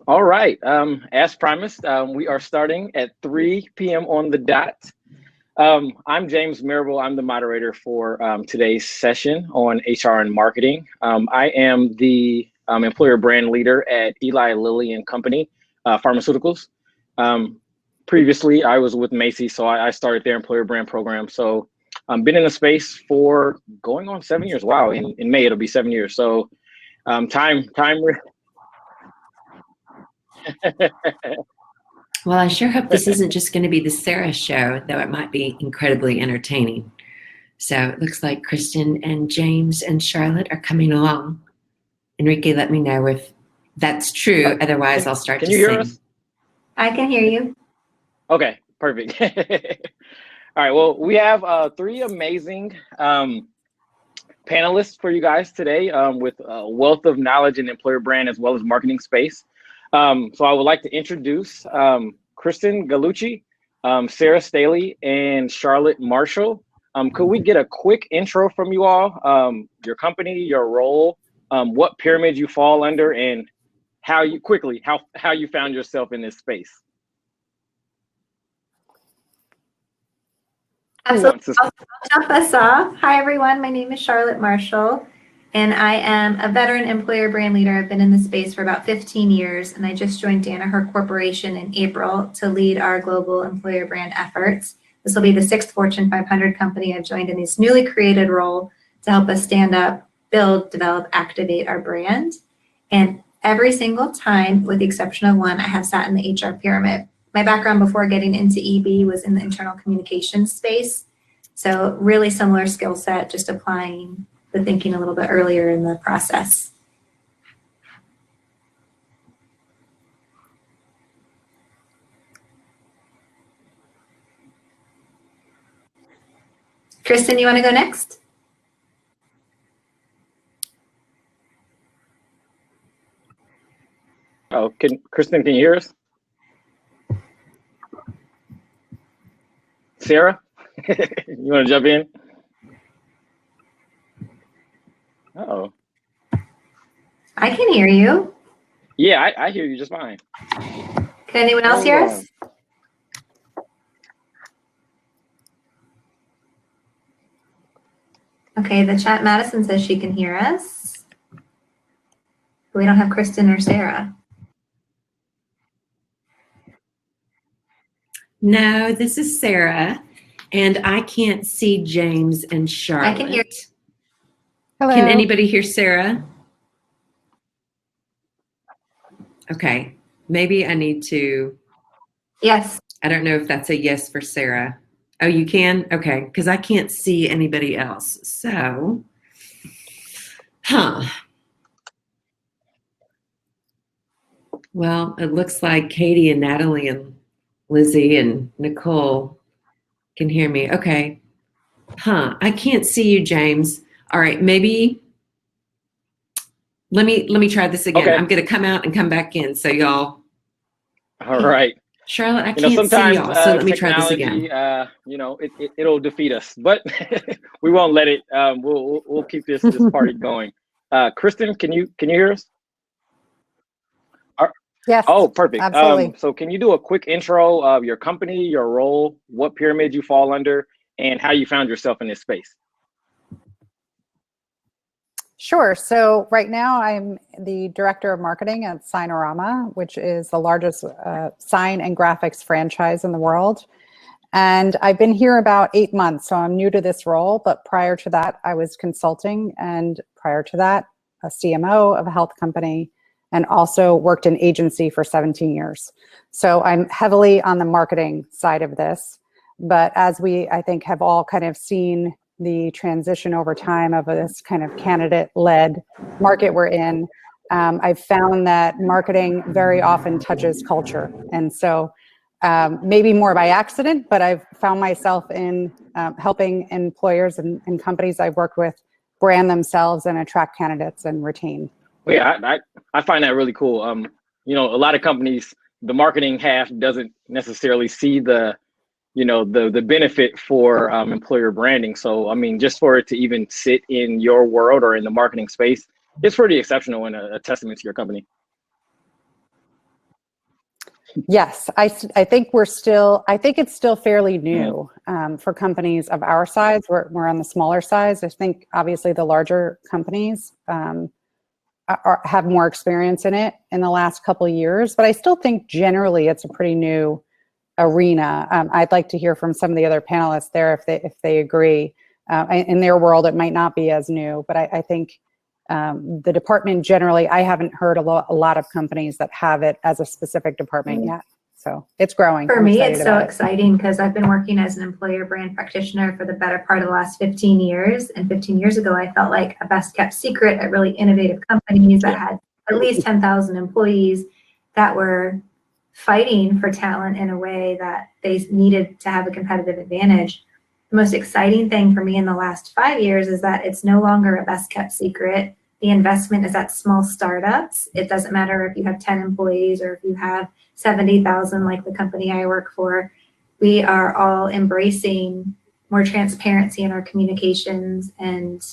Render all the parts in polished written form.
All right. As promised, we are starting at 3 p.m. on the dot. I'm James Marable. I'm the moderator for today's session on HR and marketing. I am the employer brand leader at Eli Lilly and Company Pharmaceuticals. Previously, I was with Macy's, so I started their employer brand program. So I've been in the space for going on 7 years. Wow, in May it'll be 7 years. So time. Well, I sure hope this isn't just going to be the Sarah show, though it might be incredibly entertaining. So it looks like Kristin and James and Charlotte are coming along. Enrique, let me know if that's true. Otherwise, I'll start to sing. Can you hear us? I can hear you. Okay, perfect. All right, well, we have 3 amazing panelists for you guys today with a wealth of knowledge in employer brand as well as marketing space. So I would like to introduce Kristin Gallucci, Sarah Staley, and Charlotte Marshall. Could we get a quick intro from you all? Your company, your role, what pyramid you fall under, and how you found yourself in this space. Absolutely. I'll jump us off. Hi, everyone. My name is Charlotte Marshall, and I am a veteran employer brand leader. I've been in the space for about 15 years, and I just joined Danaher Corporation in April to lead our global employer brand efforts. This will be the 6th Fortune 500 company I've joined in this newly created role to help us stand up, build, develop, activate our brand. And every single time, with the exception of one, I have sat in the HR pyramid. My background before getting into EB was in the internal communications space. So really similar skill set, just applying the thinking a little bit earlier in the process. Kristin, you want to go next? Oh, Kristin, can you hear us? Sarah, you want to jump in? Uh-oh. I can hear you. Yeah, I hear you just fine. Can anyone else hear us? Okay, the chat, Madison says she can hear us. But we don't have Kristin or Sarah. No, this is Sarah, and I can't see James and Charlotte. I can hear. Hello. Can anybody hear Sarah? Okay, maybe I need to. Yes. I don't know if that's a yes for Sarah. Oh, you can? Okay, because I can't see anybody else. So, well, it looks like Katie and Natalie and Lizzie and Nicole can hear me. Okay. I can't see you, James. All right, maybe let me try this again. Okay. I'm gonna come out and come back in. So y'all. All right. Charlotte, I can't see y'all. So let me try this again. It'll defeat us, but we won't let it. We'll keep this party going. Kristin, can you hear us? Yes. Oh, perfect. Absolutely. So can you do a quick intro of your company, your role, what pyramid you fall under, and how you found yourself in this space? Sure. So right now I'm the director of marketing at Signarama, which is the largest sign and graphics franchise in the world. And I've been here about 8 months, so I'm new to this role. But prior to that, I was consulting, and prior to that, a CMO of a health company, and also worked in agency for 17 years. So I'm heavily on the marketing side of this. But as we, I think, have all kind of seen the transition over time of this kind of candidate-led market we're in, I've found that marketing very often touches culture. And so maybe more by accident, but I've found myself in helping employers and companies I've worked with brand themselves and attract candidates and retain. Yeah, I find that really cool. A lot of companies, the marketing half doesn't necessarily see the benefit for employer branding. So, I mean, just for it to even sit in your world or in the marketing space, it's pretty exceptional and a testament to your company. Yes, I think it's still fairly new for companies of our size. We're on the smaller size. I think obviously the larger companies have more experience in it in the last couple of years, but I still think generally it's a pretty new arena. I'd like to hear from some of the other panelists there if they agree. In their world, it might not be as new, but I think the department generally, I haven't heard a lot of companies that have it as a specific department yet. So it's growing. For me, it's so exciting because I've been working as an employer brand practitioner for the better part of the last 15 years. And 15 years ago, I felt like a best kept secret at really innovative companies that had at least 10,000 employees that were fighting for talent in a way that they needed to have a competitive advantage. The most exciting thing for me in the last 5 years is that it's no longer a best kept secret. The investment is at small startups. It doesn't matter if you have 10 employees or if you have 70,000 like the company I work for. We are all embracing more transparency in our communications, and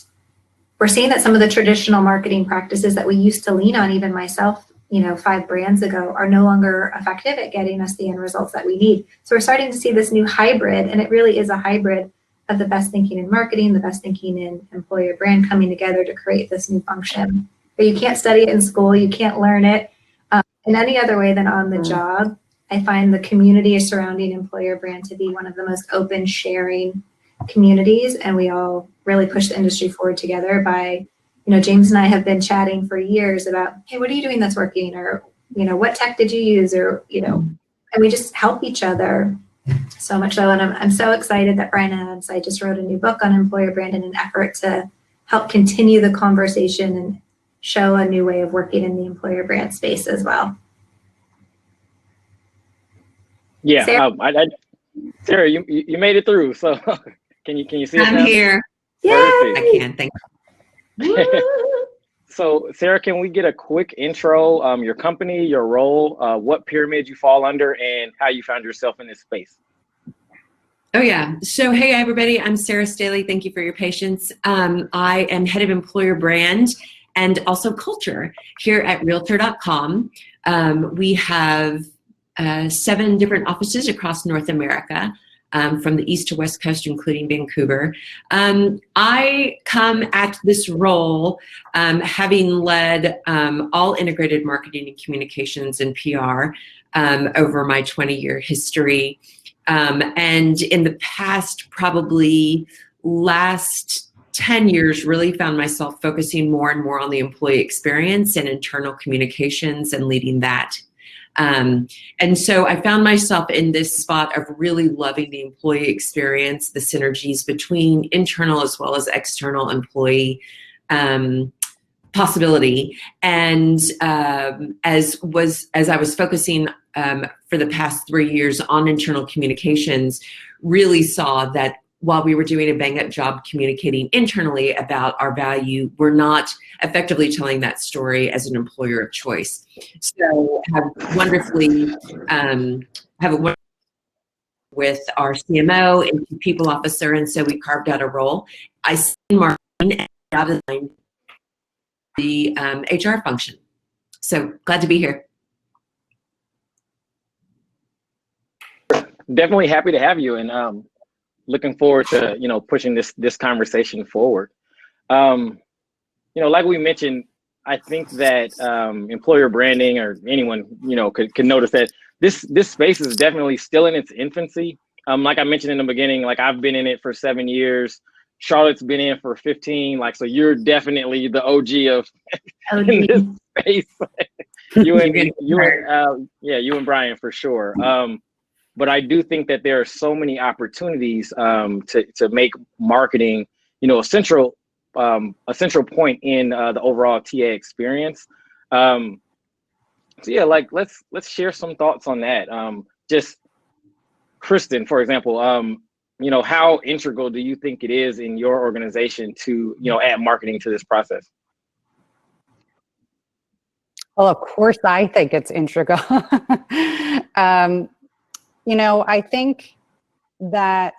we're seeing that some of the traditional marketing practices that we used to lean on, even myself, 5 brands ago, are no longer effective at getting us the end results that we need. So we're starting to see this new hybrid, and it really is a hybrid of the best thinking in marketing, the best thinking in employer brand coming together to create this new function. But you can't study it in school, you can't learn it in any other way than on the job. I find the community surrounding employer brand to be one of the most open, sharing communities, and we all really push the industry forward together by, James and I have been chatting for years about, hey, what are you doing that's working? Or, what tech did you use? Or, and we just help each other so much so. And I'm so excited that Brian Adams, I just wrote a new book on employer brand in an effort to help continue the conversation and show a new way of working in the employer brand space as well. Yeah, Sarah, Sarah, you made it through. So can you see us now? I'm here. Yay! I can, thank you. So Sarah, can we get a quick intro, your company, your role, what pyramid you fall under, and how you found yourself in this space? Oh yeah. So hey everybody, I'm Sarah Staley. Thank you for your patience. I am head of employer brand and also culture here at Realtor.com. We have 7 different offices across North America, from the east to west coast, including Vancouver. I come at this role having led all integrated marketing and communications and PR over my 20-year history. And in the past, probably last 10 years, really found myself focusing more and more on the employee experience and internal communications and leading that. And so I found myself in this spot of really loving the employee experience, the synergies between internal as well as external employee possibility. And as I was focusing for the past 3 years on internal communications, really saw that while we were doing a bang-up job communicating internally about our value, we're not effectively telling that story as an employer of choice. So have wonderfully with our CMO and Chief People Officer, and so we carved out a role. I see marketing and the HR function. So glad to be here. Definitely happy to have you, and looking forward to pushing this conversation forward. Like we mentioned, I think that employer branding, or anyone could notice that this space is definitely still in its infancy. Like I mentioned in the beginning, like I've been in it for 7 years. Charlotte's been in for 15. So you're definitely the OG of in this space. you and Brian for sure. But I do think that there are so many opportunities to make marketing, a central point in the overall TA experience. So yeah, let's share some thoughts on that. Just Kristin, for example, how integral do you think it is in your organization to add marketing to this process? Well, of course, I think it's integral. I think that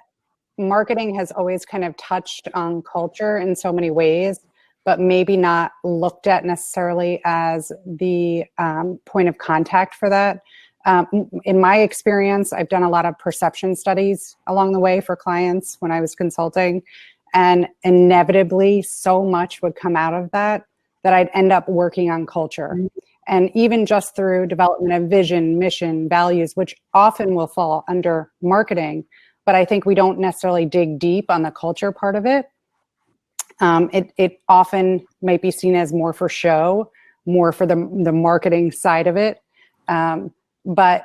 marketing has always kind of touched on culture in so many ways, but maybe not looked at necessarily as the point of contact for that. In my experience, I've done a lot of perception studies along the way for clients when I was consulting, and inevitably so much would come out of that I'd end up working on culture. And even just through development of vision, mission, values, which often will fall under marketing, but I think we don't necessarily dig deep on the culture part of it. It often might be seen as more for show, more for the marketing side of it. But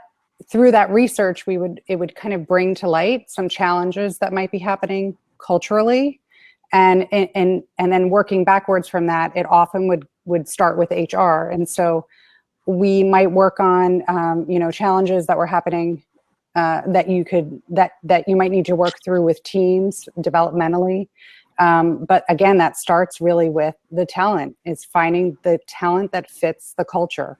through that research, it would kind of bring to light some challenges that might be happening culturally. And then working backwards from that, it often would start with HR. And so we might work on, challenges that were happening that you might need to work through with teams developmentally. But again, that starts really with the talent, is finding the talent that fits the culture.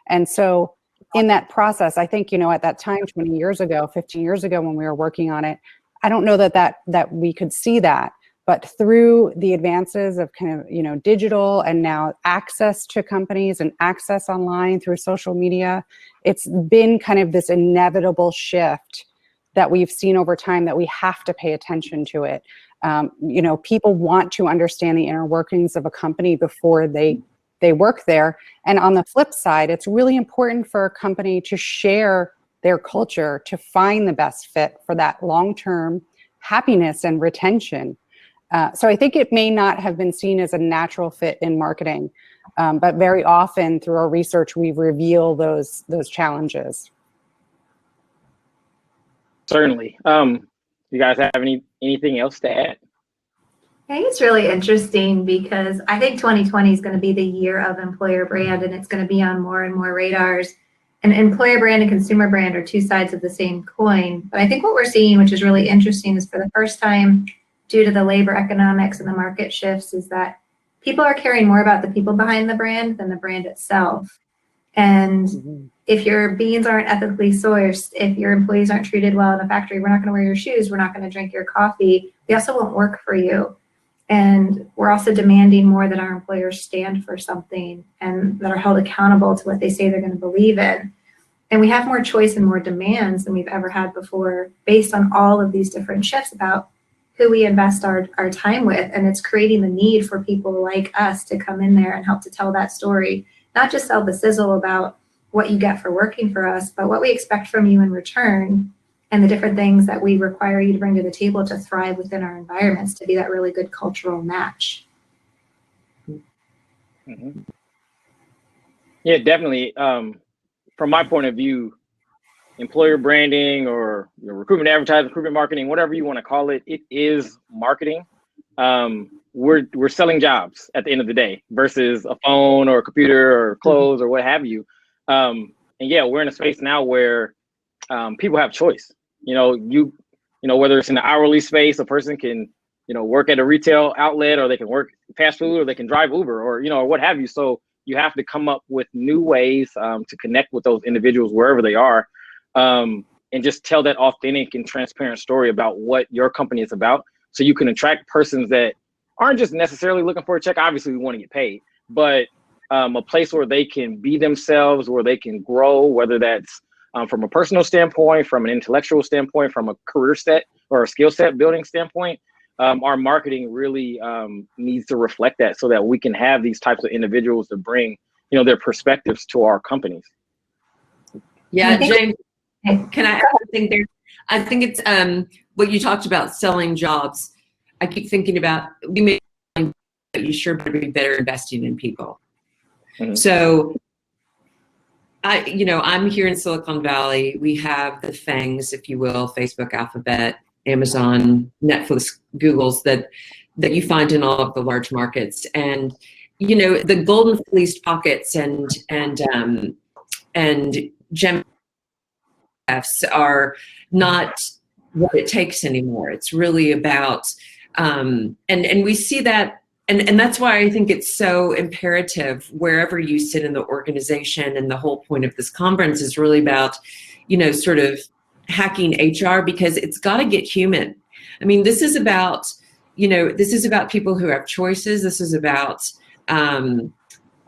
And so in that process, I think, at that time, 20 years ago, 15 years ago, when we were working on it, I don't know that we could see that. But through the advances of kind of, digital and now access to companies and access online through social media, it's been kind of this inevitable shift that we've seen over time that we have to pay attention to it. People want to understand the inner workings of a company before they work there. And on the flip side, it's really important for a company to share their culture to find the best fit for that long-term happiness and retention. So I think it may not have been seen as a natural fit in marketing, but very often through our research, we reveal those challenges. Certainly. You guys have anything else to add? I think it's really interesting because I think 2020 is going to be the year of employer brand, and it's going to be on more and more radars. And employer brand and consumer brand are two sides of the same coin. But I think what we're seeing, which is really interesting, is for the first time, due to the labor economics and the market shifts, is that people are caring more about the people behind the brand than the brand itself. And if your beans aren't ethically sourced, if your employees aren't treated well in the factory, we're not going to wear your shoes, we're not going to drink your coffee, we also won't work for you. And we're also demanding more that our employers stand for something and that are held accountable to what they say they're going to believe in. And we have more choice and more demands than we've ever had before based on all of these different shifts about who we invest our time with. And it's creating the need for people like us to come in there and help to tell that story, not just sell the sizzle about what you get for working for us, but what we expect from you in return and the different things that we require you to bring to the table to thrive within our environments, to be that really good cultural match. Mm-hmm. Yeah, definitely. From my point of view, employer branding or recruitment advertising, recruitment marketing, whatever you want to call it, it is marketing. We're selling jobs at the end of the day versus a phone or a computer or clothes or what have you. And yeah, we're in a space now where people have choice. Whether it's in the hourly space, a person can, work at a retail outlet, or they can work fast food, or they can drive Uber, or what have you. So you have to come up with new ways to connect with those individuals wherever they are. And just tell that authentic and transparent story about what your company is about, so you can attract persons that aren't just necessarily looking for a check. Obviously, we want to get paid, but a place where they can be themselves, where they can grow, whether that's from a personal standpoint, from an intellectual standpoint, from a career set or a skill set building standpoint. Our marketing really needs to reflect that, so that we can have these types of individuals to bring, their perspectives to our companies. Yeah, James, can I add something there? I think it's what you talked about, selling jobs. I keep thinking about, we may, but you sure better be better investing in people. Mm-hmm. So I'm here in Silicon Valley. We have the FANGs, if you will, Facebook, Alphabet, Amazon, Netflix, Google's that you find in all of the large markets. And, the golden fleeced pockets and gem Fs are not what it takes anymore. It's really about, and we see that, and that's why I think it's so imperative wherever you sit in the organization, and the whole point of this conference is really about, sort of hacking HR, because it's got to get human. I mean, this is about, people who have choices. This is about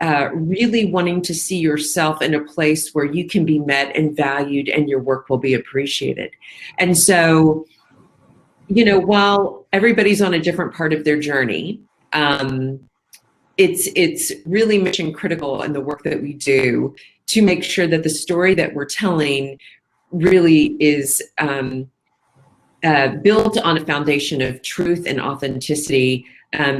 really wanting to see yourself in a place where you can be met and valued and your work will be appreciated. And so, you know, while everybody's on a different part of their journey, it's really mission critical in the work that we do to make sure that the story that we're telling really is built on a foundation of truth and authenticity,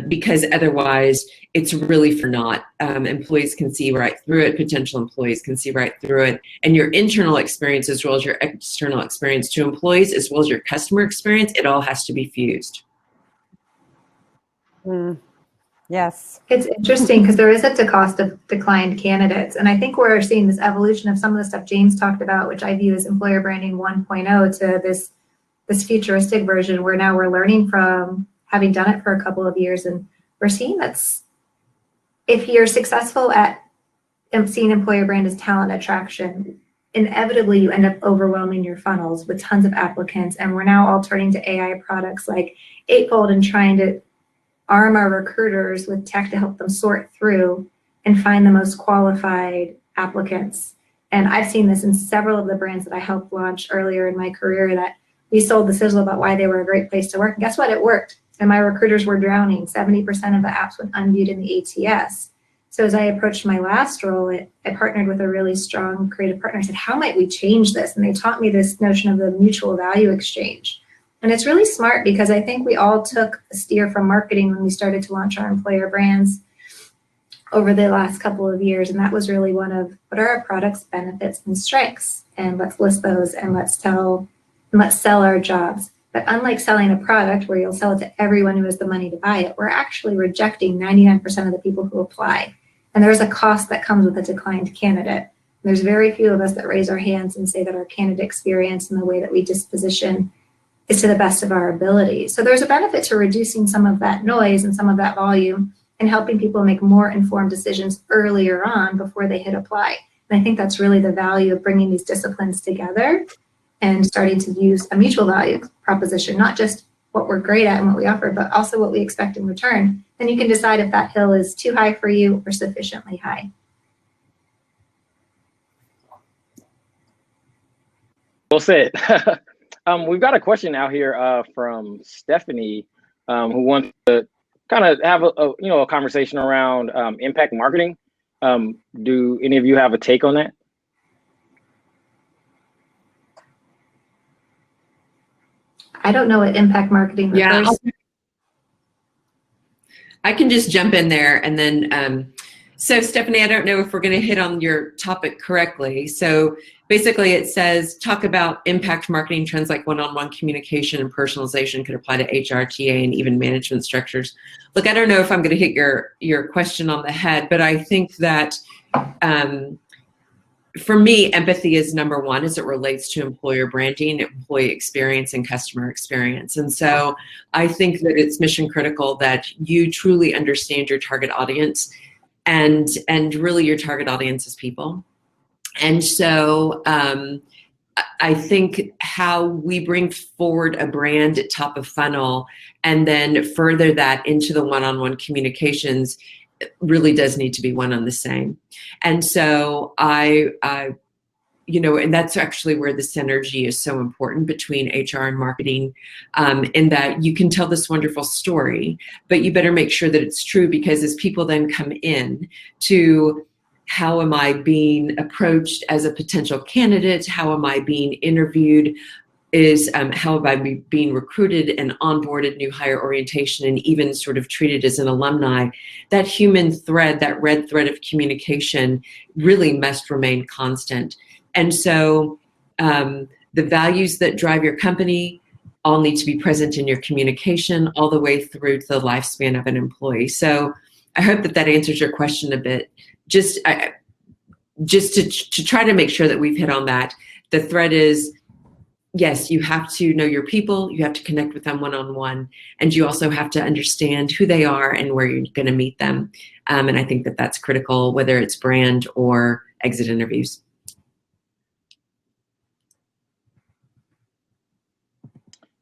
because otherwise it's really for naught. Employees can see right through it, potential employees can see right through it, and your internal experience as well as your external experience to employees as well as your customer experience, it all has to be fused. Yes. It's interesting because there is a cost of declined candidates. And I think we're seeing this evolution of some of the stuff James talked about, which I view as employer branding 1.0 to this futuristic version where now we're learning from having done it for a couple of years. And we're seeing that's, if you're successful at seeing employer brand as talent attraction, inevitably you end up overwhelming your funnels with tons of applicants. And we're now all turning to AI products like Eightfold and trying to arm our recruiters with tech to help them sort through and find the most qualified applicants. And I've seen this in several of the brands that I helped launch earlier in my career, that we sold the sizzle about why they were a great place to work. And guess what? It worked. And my recruiters were drowning. 70% of the apps went unviewed in the ATS. So as I approached my last role, I partnered with a really strong creative partner. I said, how might we change this? And they taught me this notion of the mutual value exchange. And it's really smart because I think we all took a steer from marketing when we started to launch our employer brands over the last couple of years. And that was really one of, what are our products, benefits, and strengths? And let's list those and let's sell our jobs. But unlike selling a product where you'll sell it to everyone who has the money to buy it, we're actually rejecting 99% of the people who apply. And there's a cost that comes with a declined candidate. There's very few of us that raise our hands and say that our candidate experience and the way that we disposition is to the best of our ability. So there's a benefit to reducing some of that noise and some of that volume and helping people make more informed decisions earlier on before they hit apply. And I think that's really the value of bringing these disciplines together and starting to use a mutual value proposition, not just what we're great at and what we offer, but also what we expect in return. Then you can decide if that hill is too high for you or sufficiently high. Well said. We've got a question out here from Stephanie, who wants to kind of have a conversation around impact marketing. Do any of you have a take on that? I don't know what impact marketing refers to. I can just jump in there and then, so Stephanie, I don't know if we're going to hit on your topic correctly. So basically it says, talk about impact marketing trends like one-on-one communication and personalization could apply to HR, TA, and even management structures. Look, I don't know if I'm going to hit your question on the head, but I think that for me, empathy is number one as it relates to employer branding, employee experience, and customer experience. And so I think that it's mission critical that you truly understand your target audience, and really your target audience is people. And so I think how we bring forward a brand at top of funnel and then further that into the one-on-one communications really does need to be one on the same. And so and that's actually where the synergy is so important between HR and marketing, in that you can tell this wonderful story, but you better make sure that it's true, because as people then come in to how am I being approached as a potential candidate, how am I being interviewed, is how am I being recruited and onboarded, new hire orientation, and even sort of treated as an alumni, that human thread, that red thread of communication really must remain constant. And so the values that drive your company all need to be present in your communication all the way through to the lifespan of an employee. So I hope that answers your question a bit. Just to try to make sure that we've hit on that. The thread is, yes, you have to know your people, you have to connect with them one-on-one, and you also have to understand who they are and where you're going to meet them. And I think that that's critical, whether it's brand or exit interviews.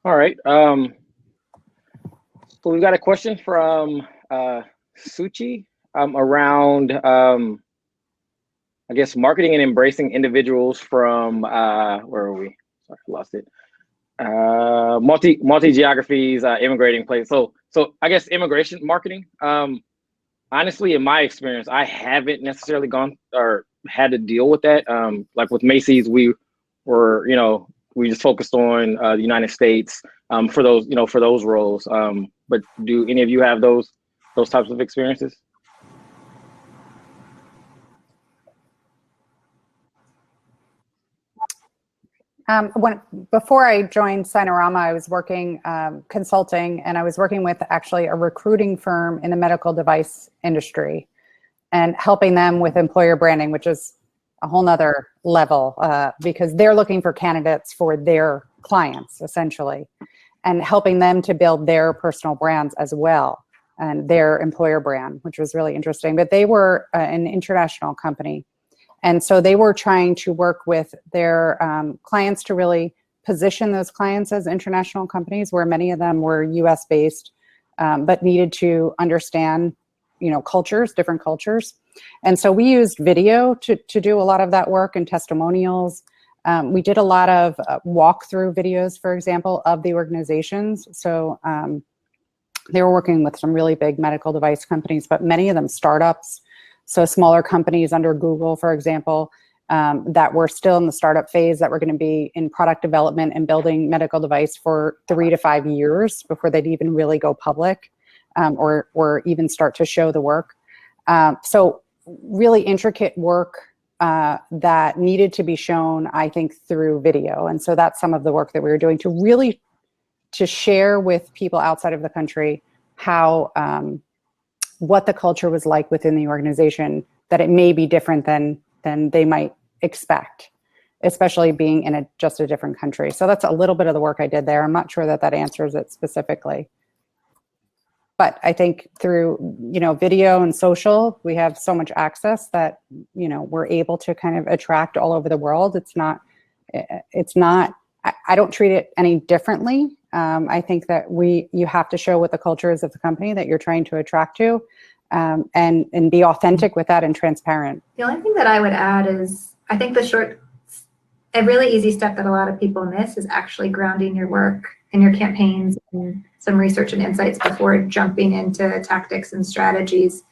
All right. So we've got a question from Suchi. around, I guess, marketing and embracing individuals from, where are we? Sorry, I lost it. Multi geographies, immigrating places. So I guess immigration marketing. Honestly, in my experience, I haven't necessarily gone or had to deal with that. Like with Macy's, we were, we just focused on the United States for those, for those roles. But do any of you have those types of experiences? Before I joined Signarama, I was working consulting, and I was working with actually a recruiting firm in the medical device industry and helping them with employer branding, which is a whole nother level because they're looking for candidates for their clients, essentially, and helping them to build their personal brands as well and their employer brand, which was really interesting. But they were an international company. And so they were trying to work with their clients to really position those clients as international companies, where many of them were US based, but needed to understand, cultures, different cultures. And so we used video to do a lot of that work and testimonials. We did a lot of walkthrough videos, for example, of the organizations. So they were working with some really big medical device companies, but many of them startups. So smaller companies under Google, for example, that were still in the startup phase, that were going to be in product development and building medical device for 3 to 5 years before they'd even really go public or even start to show the work. So really intricate work that needed to be shown, I think, through video. And so that's some of the work that we were doing to share with people outside of the country how what the culture was like within the organization, that it may be different than they might expect, especially being in just a different country. So that's a little bit of the work I did there. I'm not sure that answers it specifically. But I think through, video and social, we have so much access that, we're able to kind of attract all over the world. I don't treat it any differently. I think that you have to show what the culture is of the company that you're trying to attract to, and be authentic with that and transparent. The only thing that I would add is, I think a really easy step that a lot of people miss is actually grounding your work and your campaigns and some research and insights before jumping into tactics and strategies.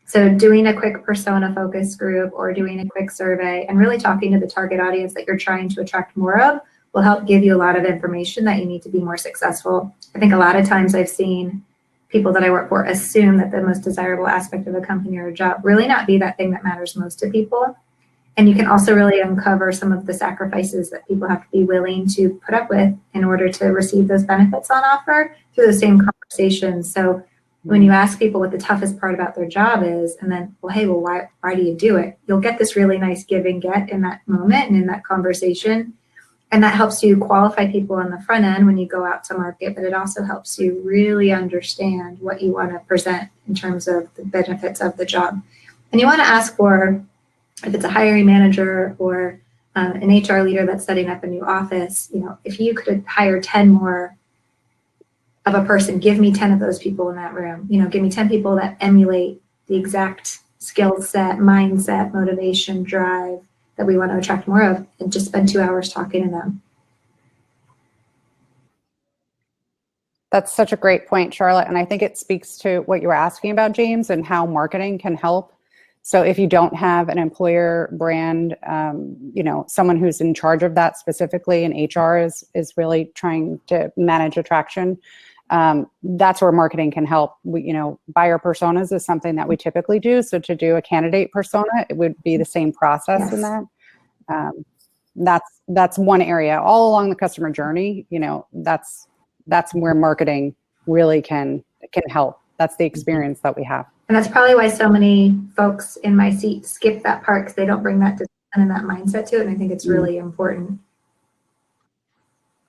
So doing a quick persona focus group or doing a quick survey and really talking to the target audience that you're trying to attract more of will help give you a lot of information that you need to be more successful. I think a lot of times I've seen people that I work for assume that the most desirable aspect of a company or a job really not be that thing that matters most to people. And you can also really uncover some of the sacrifices that people have to be willing to put up with in order to receive those benefits on offer through the same conversations. So when you ask people what the toughest part about their job is, and then, why do you do it? You'll get this really nice give and get in that moment and in that conversation. And that helps you qualify people on the front end when you go out to market, but it also helps you really understand what you want to present in terms of the benefits of the job. And you want to ask for, if it's a hiring manager or an HR leader that's setting up a new office, if you could hire 10 more of a person, give me 10 of those people in that room. Give me 10 people that emulate the exact skill set, mindset, motivation, drive that we want to attract more of, and just spend 2 hours talking to them. That's such a great point, Charlotte. And I think it speaks to what you were asking about, James, and how marketing can help. So if you don't have an employer brand, someone who's in charge of that specifically, and HR is really trying to manage attraction, that's where marketing can help. Buyer personas is something that we typically do. So to do a candidate persona, it would be the same process. Yes. In that. That's one area all along the customer journey. That's where marketing really can help. That's the experience that we have. And that's probably why so many folks in my seat skip that part, because they don't bring that discipline and that mindset to it. And I think it's really important.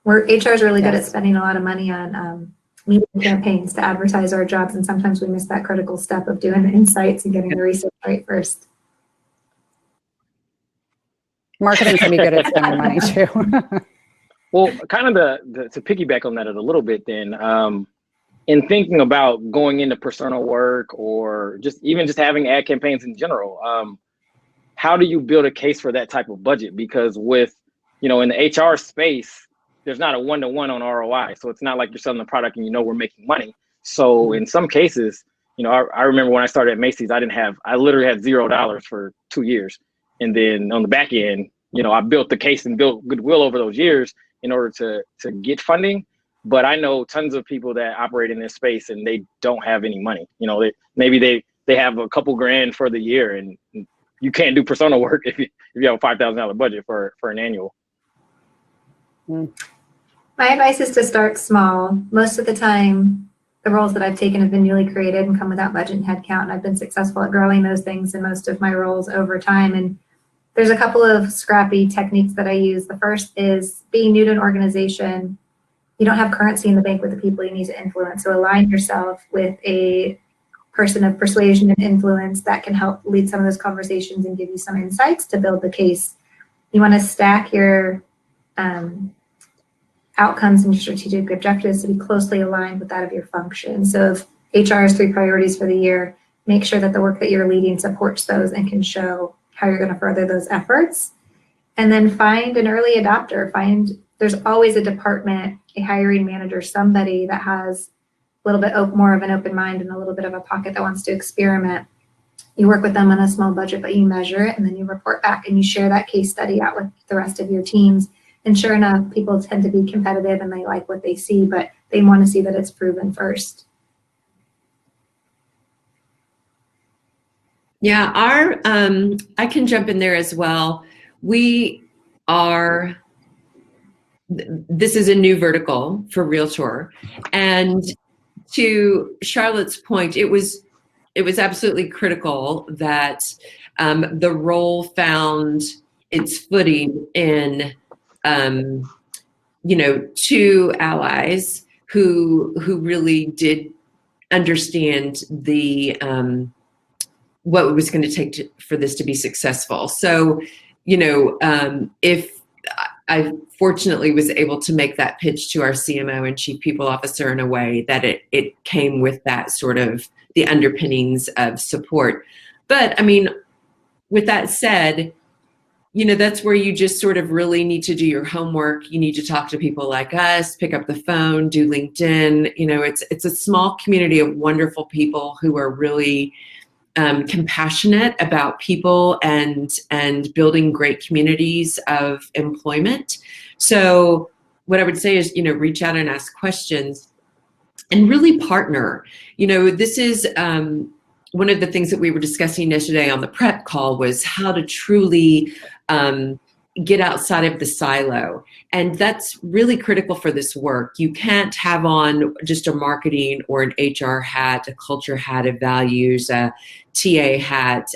HR is really good at spending a lot of money on media campaigns to advertise our jobs. And sometimes we miss that critical step of doing the insights and getting the research right first. Marketing can be good at spending money too. Well, kind of to piggyback on that a little bit then, in thinking about going into personal work or just having ad campaigns in general, how do you build a case for that type of budget? Because with, in the HR space, there's not a one-to-one on ROI. So it's not like you're selling the product and we're making money. So in some cases, I remember when I started at Macy's, I literally had $0 for 2 years. And then on the back end, I built the case and built goodwill over those years in order to get funding. But I know tons of people that operate in this space and they don't have any money. Maybe they have a couple grand for the year, and you can't do persona work if you have a $5,000 budget for an annual. My advice is to start small. Most of the time, the roles that I've taken have been newly created and come without budget and headcount, and I've been successful at growing those things in most of my roles over time. And there's a couple of scrappy techniques that I use. The first is being new to an organization. You don't have currency in the bank with the people you need to influence. So align yourself with a person of persuasion and influence that can help lead some of those conversations and give you some insights to build the case. You want to stack your outcomes and your strategic objectives to be closely aligned with that of your function. So if HR has 3 priorities for the year, make sure that the work that you're leading supports those and can show how you're going to further those efforts. And then find an early adopter. There's always a department, a hiring manager, somebody that has a little bit more of an open mind and a little bit of a pocket that wants to experiment. You work with them on a small budget, but you measure it, and then you report back and you share that case study out with the rest of your teams. And sure enough, people tend to be competitive and they like what they see, but they want to see that it's proven first. Yeah, I can jump in there as well. This is a new vertical for Realtor. And to Charlotte's point, it was absolutely critical that the role found its footing in, 2 allies who really did understand the what it was going to take for this to be successful. So, if I fortunately was able to make that pitch to our CMO and chief people officer in a way that it came with that sort of the underpinnings of support. But I mean, with that said, that's where you just sort of really need to do your homework. You need to talk to people like us, pick up the phone, do LinkedIn. It's a small community of wonderful people who are really compassionate about people and building great communities of employment. So what I would say is, reach out and ask questions and really partner. This is one of the things that we were discussing yesterday on the prep call was how to truly get outside of the silo. And that's really critical for this work. You can't have on just a marketing or an HR hat, a culture hat of values, a TA hat.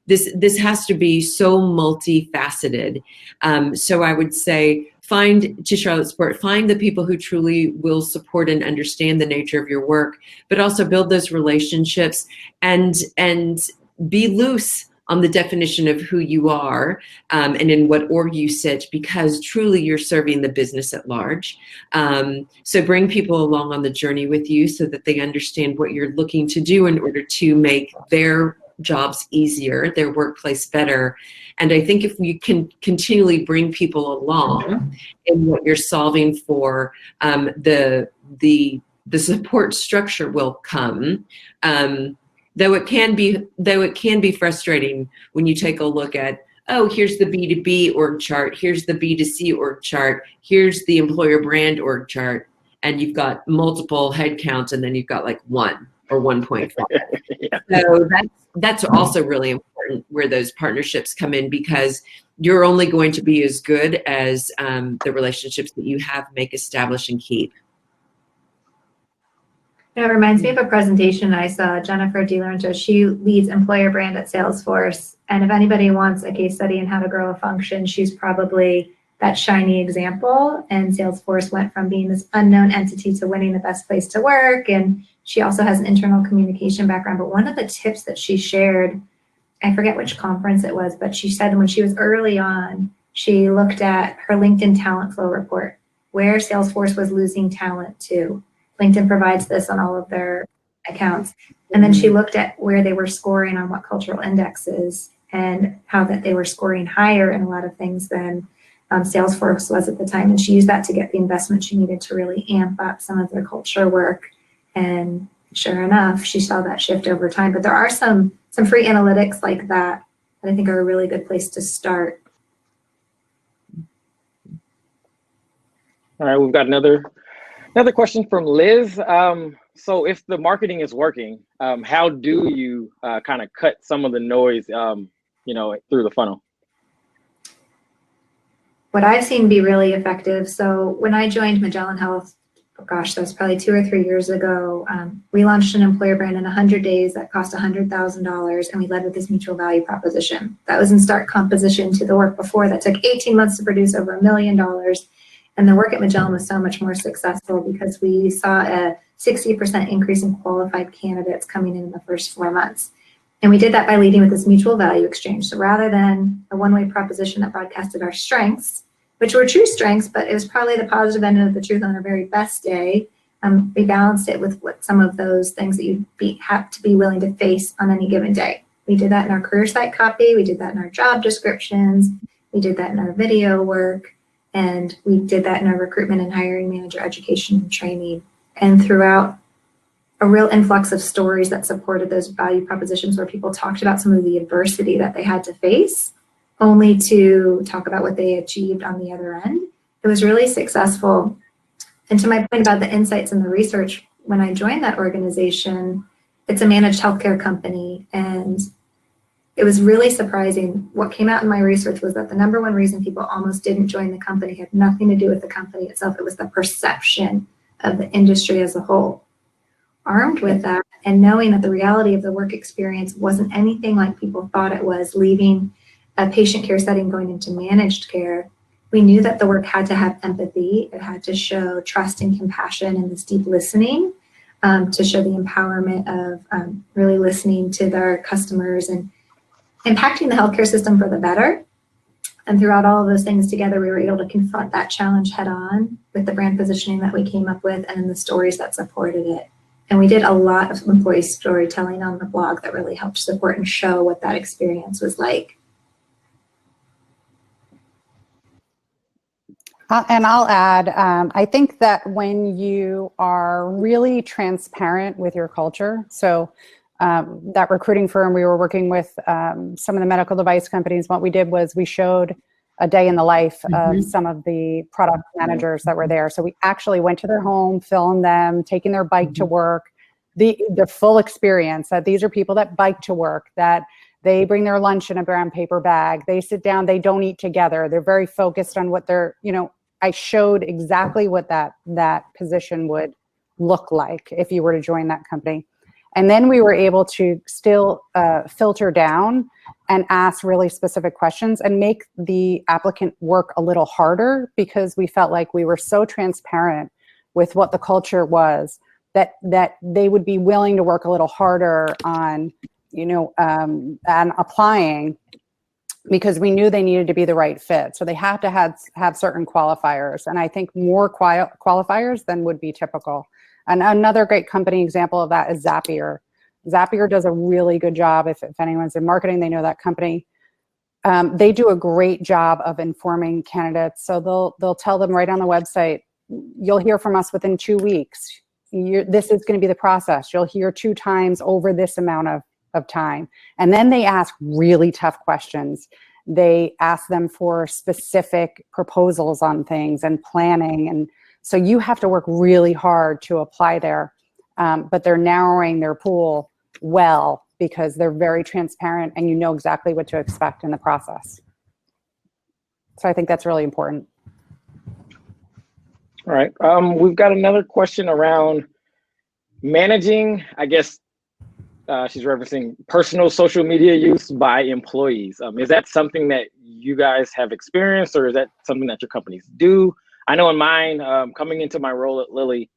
This has to be so multifaceted. So I would say to Charlotte's point, find the people who truly will support and understand the nature of your work, but also build those relationships and be loose on the definition of who you are and in what org you sit, because truly you're serving the business at large. So bring people along on the journey with you so that they understand what you're looking to do in order to make their jobs easier, their workplace better. And I think if we can continually bring people along in what you're solving for, the support structure will come. Though it can be frustrating when you take a look at, here's the B2B org chart, here's the B2C org chart, here's the employer brand org chart, and you've got multiple headcounts, and then you've got like 1 or 1.5. Yeah. So that's also really important where those partnerships come in, because you're only going to be as good as the relationships that you have, make, establish, and keep. It reminds me of a presentation I saw. Jennifer DiLorenzo, she leads employer brand at Salesforce. And if anybody wants a case study on how to grow a function, she's probably that shiny example. And Salesforce went from being this unknown entity to winning the best place to work. And she also has an internal communication background. But one of the tips that she shared, I forget which conference it was, but she said when she was early on, she looked at her LinkedIn talent flow report, where Salesforce was losing talent to. LinkedIn provides this on all of their accounts. And then she looked at where they were scoring on what cultural indexes and how that they were scoring higher in a lot of things than Salesforce was at the time. And she used that to get the investment she needed to really amp up some of their culture work. And sure enough, she saw that shift over time. But there are some free analytics like that I think are a really good place to start. All right, we've got another question from Liz. So if the marketing is working, how do you kind of cut some of the noise, through the funnel? What I've seen be really effective. So when I joined Magellan Health, oh gosh, that was probably 2 or 3 years ago, we launched an employer brand in 100 days that cost $100,000, and we led with this mutual value proposition. That was in stark composition to the work before that took 18 months to produce over $1 million. And the work at Magellan was so much more successful because we saw a 60% increase in qualified candidates coming in the first 4 months. And we did that by leading with this mutual value exchange. So rather than a one-way proposition that broadcasted our strengths, which were true strengths, but it was probably the positive end of the truth on our very best day, we balanced it with what some of those things that you'd have to be willing to face on any given day. We did that in our career site copy. We did that in our job descriptions. We did that in our video work. And we did that in our recruitment and hiring manager education and training. And throughout a real influx of stories that supported those value propositions where people talked about some of the adversity that they had to face, only to talk about what they achieved on the other end. It was really successful. And to my point about the insights and the research, when I joined that organization, it's a managed healthcare company, and it was really surprising. What came out in my research was that the number one reason people almost didn't join the company had nothing to do with the company itself. It was the perception of the industry as a whole. Armed with that and knowing that the reality of the work experience wasn't anything like people thought it was, leaving a patient care setting going into managed care, we knew that the work had to have empathy. It had to show trust and compassion and this deep listening, to show the empowerment of really listening to their customers and impacting the healthcare system for the better. And throughout all of those things together, we were able to confront that challenge head on with the brand positioning that we came up with and the stories that supported it. And we did a lot of employee storytelling on the blog that really helped support and show what that experience was like. And I'll add, I think that when you are really transparent with your culture, so that recruiting firm we were working with, some of the medical device companies, what we did was we showed a day in the life of some of the product managers that were there. So we actually went to their home, filmed them, taking their bike to work, the full experience, that these are people that bike to work, that they bring their lunch in a brown paper bag, they sit down, they don't eat together. They're very focused on what they're, I showed exactly what that position would look like if you were to join that company. And then we were able to still filter down and ask really specific questions and make the applicant work a little harder, because we felt like we were so transparent with what the culture was that they would be willing to work a little harder on, and applying, because we knew they needed to be the right fit. So they have to have certain qualifiers. And I think more qualifiers than would be typical. And another great company example of that is Zapier. Zapier does a really good job. If anyone's in marketing, they know that company. They do a great job of informing candidates. So they'll tell them right on the website, you'll hear from us within 2 weeks. This is going to be the process. You'll hear 2 times over this amount of time. And then they ask really tough questions. They ask them for specific proposals on things and planning. And so you have to work really hard to apply there, but they're narrowing their pool well because they're very transparent and you know exactly what to expect in the process. So I think that's really important. All right, we've got another question around managing, I guess, she's referencing personal social media use by employees. Is that something that you guys have experienced, or is that something that your companies do? I know in mine, coming into my role at Lilly,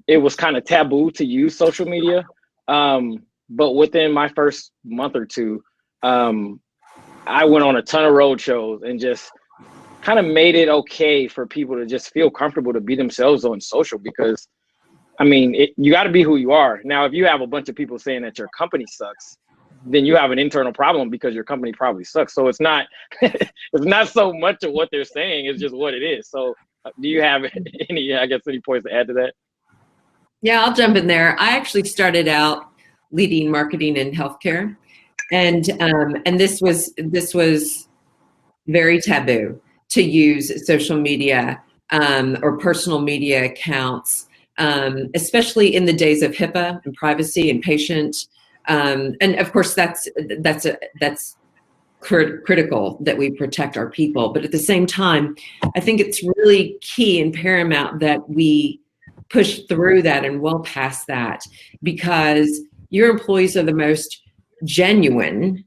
it was kind of taboo to use social media. But within my first month or two, I went on a ton of road shows and just kind of made it okay for people to just feel comfortable to be themselves on social, because I mean, you got to be who you are. Now, if you have a bunch of people saying that your company sucks, then you have an internal problem because your company probably sucks. So it's not it's not so much of what they're saying, it's just what it is. So do you have any points to add to that? Yeah, I'll jump in there. I actually started out leading marketing in healthcare, and this was very taboo to use social media or personal media accounts, especially in the days of HIPAA and privacy and patient. And of course, that's critical that we protect our people. But at the same time, I think it's really key and paramount that we push through that and well past that, because your employees are the most genuine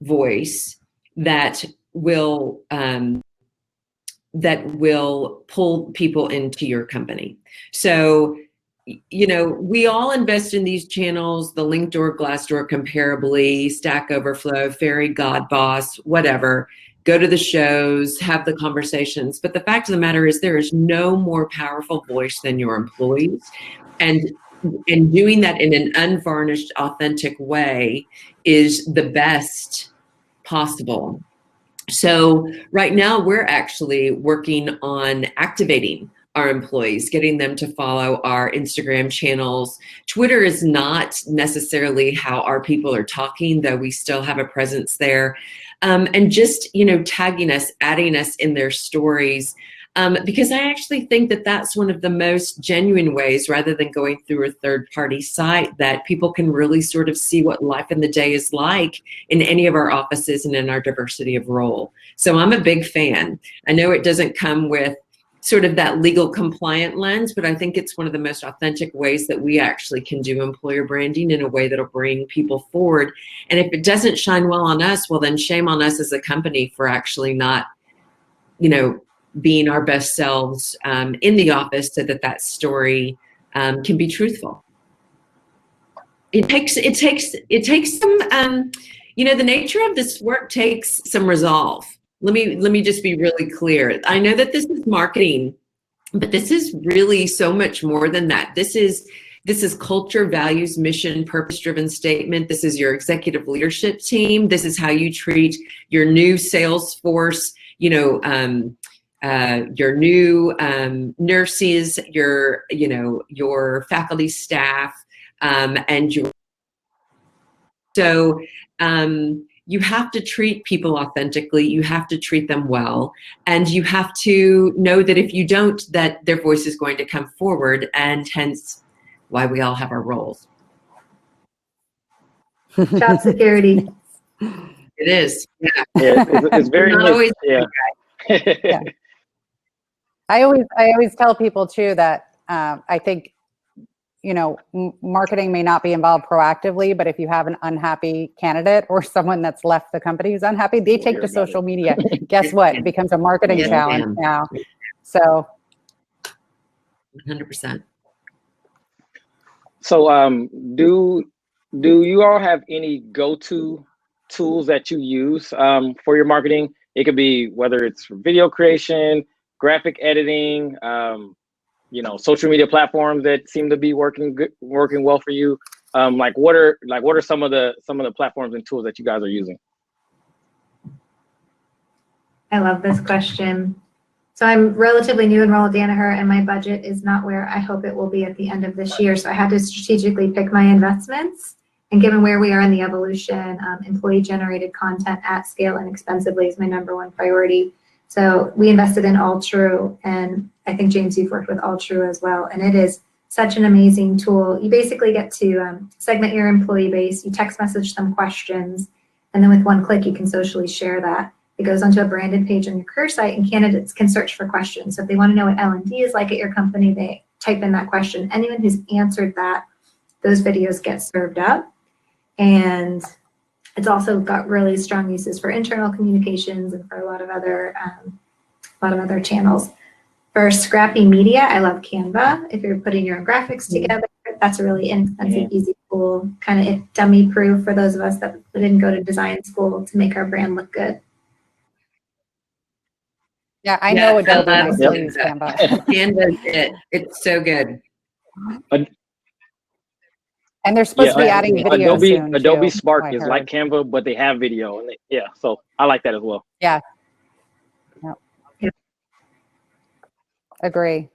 voice that will pull people into your company. So, you know, we all invest in these channels, the LinkedIn, Glassdoor, Comparably, Stack Overflow, Fairy, Godboss, whatever. Go to the shows, have the conversations. But the fact of the matter is there is no more powerful voice than your employees. And doing that in an unvarnished, authentic way is the best possible. So right now we're actually working on activating our employees, getting them to follow our Instagram channels. Twitter is not necessarily how our people are talking, though we still have a presence there. And just, you know, tagging us, adding us in their stories, because I actually think that that's one of the most genuine ways, rather than going through a third-party site, that people can really sort of see what life in the day is like in any of our offices and in our diversity of role. So I'm a big fan. I know it doesn't come with sort of that legal compliant lens, but I think it's one of the most authentic ways that we actually can do employer branding in a way that'll bring people forward. And if it doesn't shine well on us, well, then shame on us as a company for actually not, you know, being our best selves in the office, so that that story can be truthful. It takes some, you know, the nature of this work takes some resolve. Let me just be really clear. I know that this is marketing, but this is really so much more than that. This is culture, values, mission, purpose-driven statement. This is your executive leadership team. This is how you treat your new sales force, you know, your new nurses, your faculty staff, and you have to treat people authentically. You have to treat them well, and you have to know that if you don't, that their voice is going to come forward, and hence why we all have our roles. Job security. It is. Yeah. It's very not always. Yeah. Yeah. I always tell people too that I think, you know, marketing may not be involved proactively, but if you have an unhappy candidate or someone that's left the company who's unhappy, they take to social media. Guess what? It becomes a marketing challenge now. So 100%. So do you all have any go-to tools that you use for your marketing? It could be whether it's for video creation, graphic editing, you know, social media platforms that seem to be working well for you. What are some of the platforms and tools that you guys are using? I love this question. So I'm relatively new in role at Danaher, and my budget is not where I hope it will be at the end of this year. So I had to strategically pick my investments. And given where we are in the evolution, employee-generated content at scale and inexpensively is my #1 priority. So we invested in AllTrue, and I think, James, you've worked with AllTrue as well. And it is such an amazing tool. You basically get to segment your employee base, you text message them questions, and then with one click, you can socially share that. It goes onto a branded page on your career site, and candidates can search for questions. So if they want to know what L&D is like at your company, they type in that question. Anyone who's answered that, those videos get served up. And it's also got really strong uses for internal communications and for a lot of other channels. For scrappy media, I love Canva. If you're putting your own graphics together, that's a really inexpensive, easy tool, kind of dummy proof for those of us that didn't go to design school to make our brand look good. Yeah, I know Yes, I Adobe. I love still it. use Canva. Canva's it. It's so good. And they're supposed to be Yeah, adding video soon Adobe too, Spark I is like heard. Canva, but they have video, and yeah, so I like that as well. Yeah. Yep. Agree.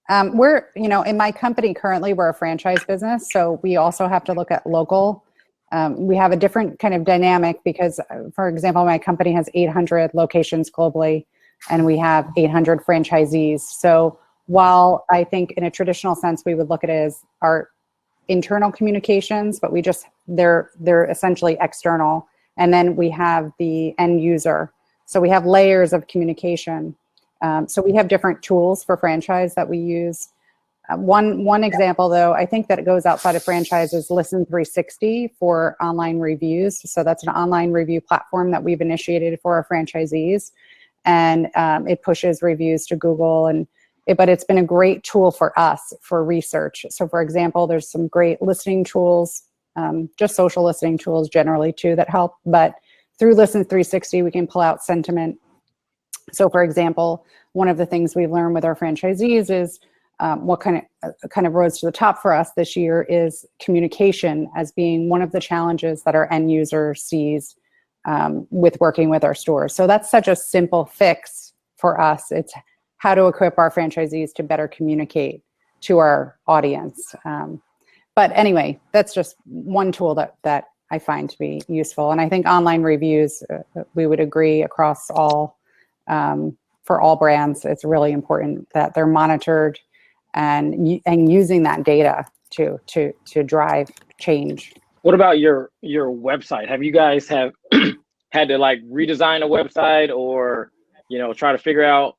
We're, in my company currently, we're a franchise business, so we also have to look at local. We have a different kind of dynamic because, for example, my company has 800 locations globally, and we have 800 franchisees. So while I think in a traditional sense, we would look at it as our internal communications, but they're essentially external. And then we have the end user. So we have layers of communication. So we have different tools for franchise that we use. One example, though, I think that it goes outside of franchise is Listen 360 for online reviews. So that's an online review platform that we've initiated for our franchisees, and it pushes reviews to Google. But it's been a great tool for us for research. So, for example, there's some great listening tools, just social listening tools generally too that help. But through Listen 360, we can pull out sentiment. So, for example, one of the things we've learned with our franchisees is what kind of rose to the top for us this year is communication as being one of the challenges that our end user sees with working with our stores. So that's such a simple fix for us. It's how to equip our franchisees to better communicate to our audience. But anyway, that's just one tool that I find to be useful. And I think online reviews, we would agree across all, for all brands, it's really important that they're monitored and using that data to drive change. What about your website? Have you guys had to like redesign a website, or try to figure out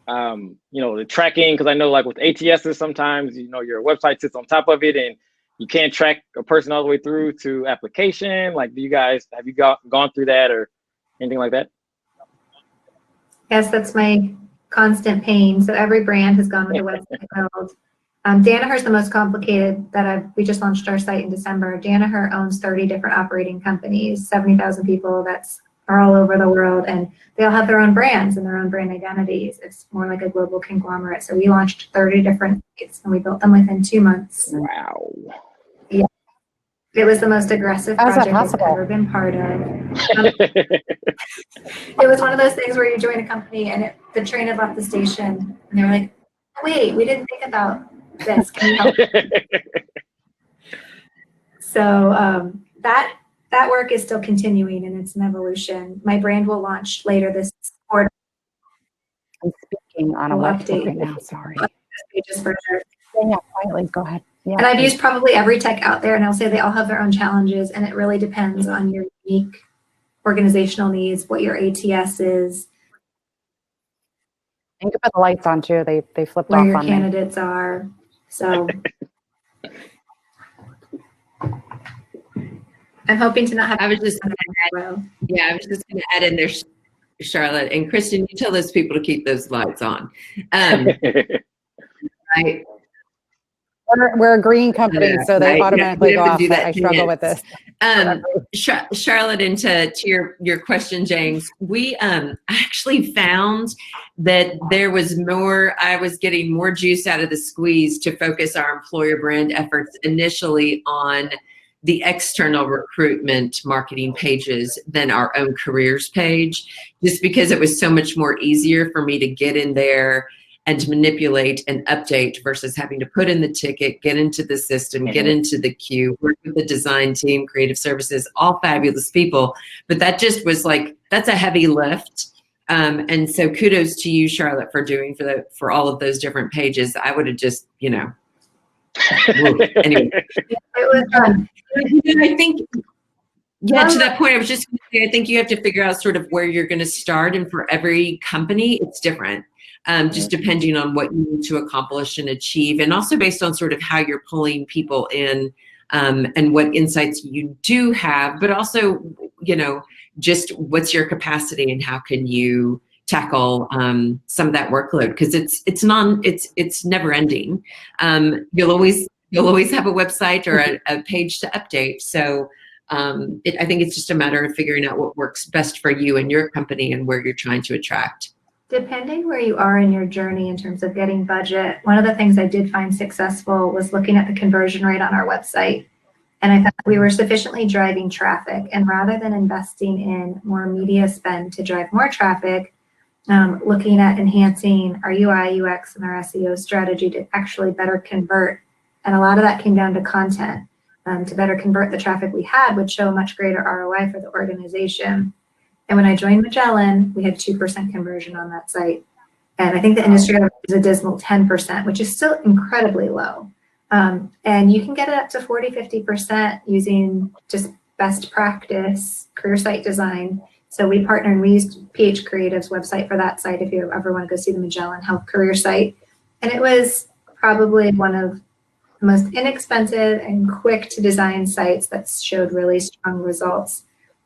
the tracking? Because I know like with ATSs sometimes your website sits on top of it and you can't track a person all the way through to application. Like, have you gone through that or anything like that? Yes, that's my constant pain. So every brand has gone with a website build. Danaher is the most complicated we just launched our site in December. Danaher owns 30 different operating companies, 70,000 people are all over the world, and they all have their own brands and their own brand identities. It's more like a global conglomerate. So we launched 30 different sites and we built them within 2 months. Wow. Yeah. It was the most aggressive How's that project I've possible? ever been part of. It was one of those things where you join a company and the train had left the station and they were like, wait, we didn't think about this. Can you help? So that work is still continuing and it's an evolution. My brand will launch later this quarter. I'm speaking on a We'll laptop update right now, sorry. pages for sure. Yeah, quietly, go ahead. Yeah, And I've used probably every tech out there, and I'll say they all have their own challenges, and it really depends on your unique organizational needs, what your ATS is, you can put the lights on too. They flipped where off your on me. candidates are. So I'm hoping to not have. I was just going to add in there, Charlotte and Kristin. You tell those people to keep those lights on. We're a green company, so they automatically go off. I struggle with this. Charlotte, and to your question, James, we actually found that there was more. I was getting more juice out of the squeeze to focus our employer brand efforts initially on the external recruitment marketing pages than our own careers page, just because it was so much more easier for me to get in there and to manipulate and update versus having to put in the ticket, get into the system, get into the queue, work with the design team, creative services, all fabulous people. But that just was like, that's a heavy lift. And so kudos to you, Charlotte, for doing for all of those different pages. I would have just, anyway. It was fun. I think, to that point, I was just going to say, I think you have to figure out sort of where you're going to start. And for every company, it's different. Just depending on what you need to accomplish and achieve, and also based on sort of how you're pulling people in, and what insights you do have, but also, just what's your capacity and how can you tackle some of that workload, because it's never ending. You'll always have a website or a page to update. So I think it's just a matter of figuring out what works best for you and your company and where you're trying to attract. Depending where you are in your journey in terms of getting budget, one of the things I did find successful was looking at the conversion rate on our website. And I found we were sufficiently driving traffic. And rather than investing in more media spend to drive more traffic, looking at enhancing our UI, UX, and our SEO strategy to actually better convert. And a lot of that came down to content. To better convert the traffic we had would show a much greater ROI for the organization. And when I joined Magellan, we had 2% conversion on that site. And I think the industry average is a dismal 10%, which is still incredibly low. And you can get it up to 40, 50% using just best practice career site design. So we partnered, we used PH Creative's website for that site if you ever want to go see the Magellan Health Career site. And it was probably one of the most inexpensive and quick to design sites that showed really strong results.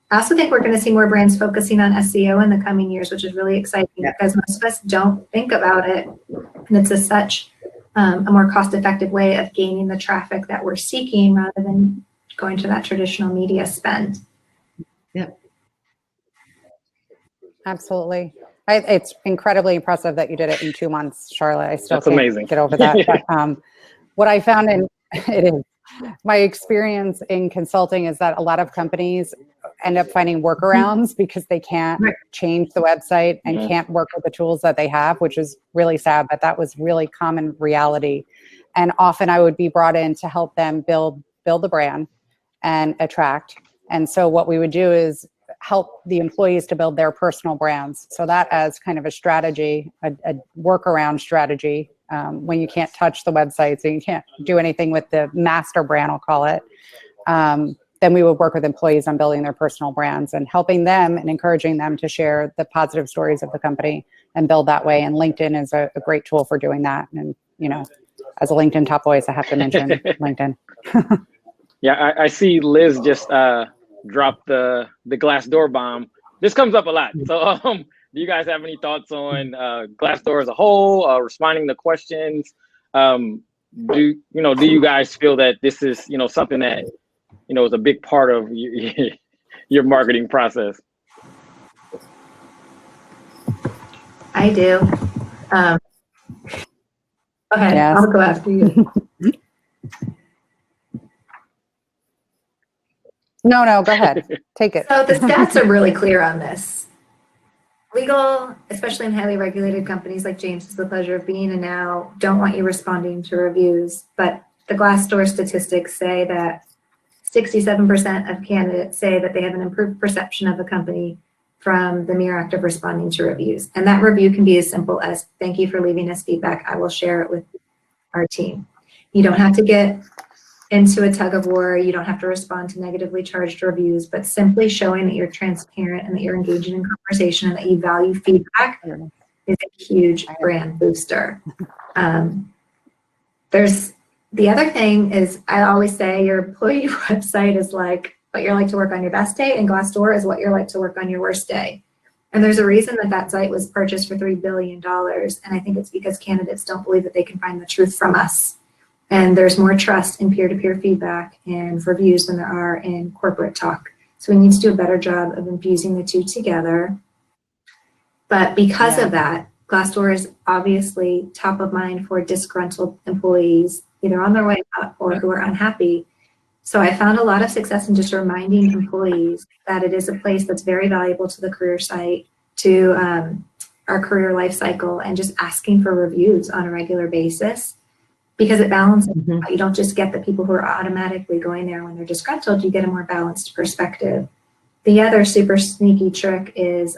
I also think we're going to see more brands focusing on SEO in the coming years, which is really exciting because most of us don't think about it. And it's such a more cost-effective way of gaining the traffic that we're seeking rather than going to that traditional media spend. Yep. Absolutely. It's incredibly impressive that you did it in 2 months, Charlotte. I still That's can't amazing. get over that. But, what I found it is my experience in consulting is that a lot of companies end up finding workarounds because they can't change the website and can't work with the tools that they have, which is really sad, but that was really common reality. And often I would be brought in to help them build the brand and attract. And so what we would do is help the employees to build their personal brands. So that as kind of a strategy, a workaround strategy, when you can't touch the websites and you can't do anything with the master brand, I'll call it, then we would work with employees on building their personal brands and helping them and encouraging them to share the positive stories of the company and build that way. And LinkedIn is a great tool for doing that. And, you know, as a LinkedIn top voice, I have to mention LinkedIn. Yeah, I see Liz just dropped the Glassdoor bomb. This comes up a lot. So do you guys have any thoughts on Glassdoor as a whole, responding to questions? Do you guys feel that this is, something that, is a big part of your marketing process? I do. Go ahead. Yes. I'll go after you. No, go ahead. Take it. So the stats are really clear on this. Legal, especially in highly regulated companies like James has the pleasure of being in now, don't want you responding to reviews. But the Glassdoor statistics say that 67% of candidates say that they have an improved perception of a company from the mere act of responding to reviews. And that review can be as simple as, thank you for leaving us feedback. I will share it with our team. You don't have to get into a tug of war. You don't have to respond to negatively charged reviews, but simply showing that you're transparent and that you're engaging in conversation and that you value feedback is a huge brand booster. There's the other thing is, I always say your employee website is like what you're like to work on your best day, and Glassdoor is what you're like to work on your worst day. And there's a reason that site was purchased for $3 billion. And I think it's because candidates don't believe that they can find the truth from us. And there's more trust in peer-to-peer feedback and reviews than there are in corporate talk. So we need to do a better job of infusing the two together. But because of that, Glassdoor is obviously top of mind for disgruntled employees, either on their way out or who are unhappy. So I found a lot of success in just reminding employees that it is a place that's very valuable to the career site, to our career life cycle, and just asking for reviews on a regular basis. Because it balances. You don't just get the people who are automatically going there when they're disgruntled, you get a more balanced perspective. The other super sneaky trick is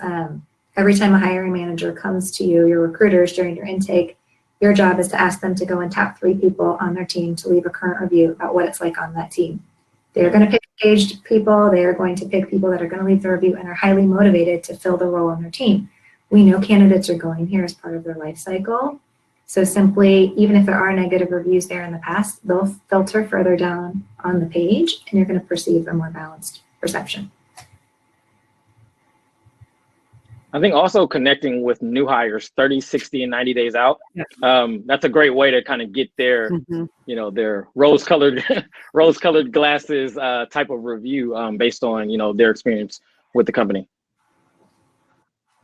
every time a hiring manager comes to you, your recruiters during your intake, your job is to ask them to go and tap 3 people on their team to leave a current review about what it's like on that team. They're going to pick engaged people. They are going to pick people that are going to leave the review and are highly motivated to fill the role on their team. We know candidates are going here as part of their life cycle. So simply, even if there are negative reviews there in the past, they'll filter further down on the page and you're going to perceive a more balanced perception. I think also connecting with new hires 30, 60, and 90 days out. That's a great way to kind of get their, their rose-colored glasses type of review based on, their experience with the company.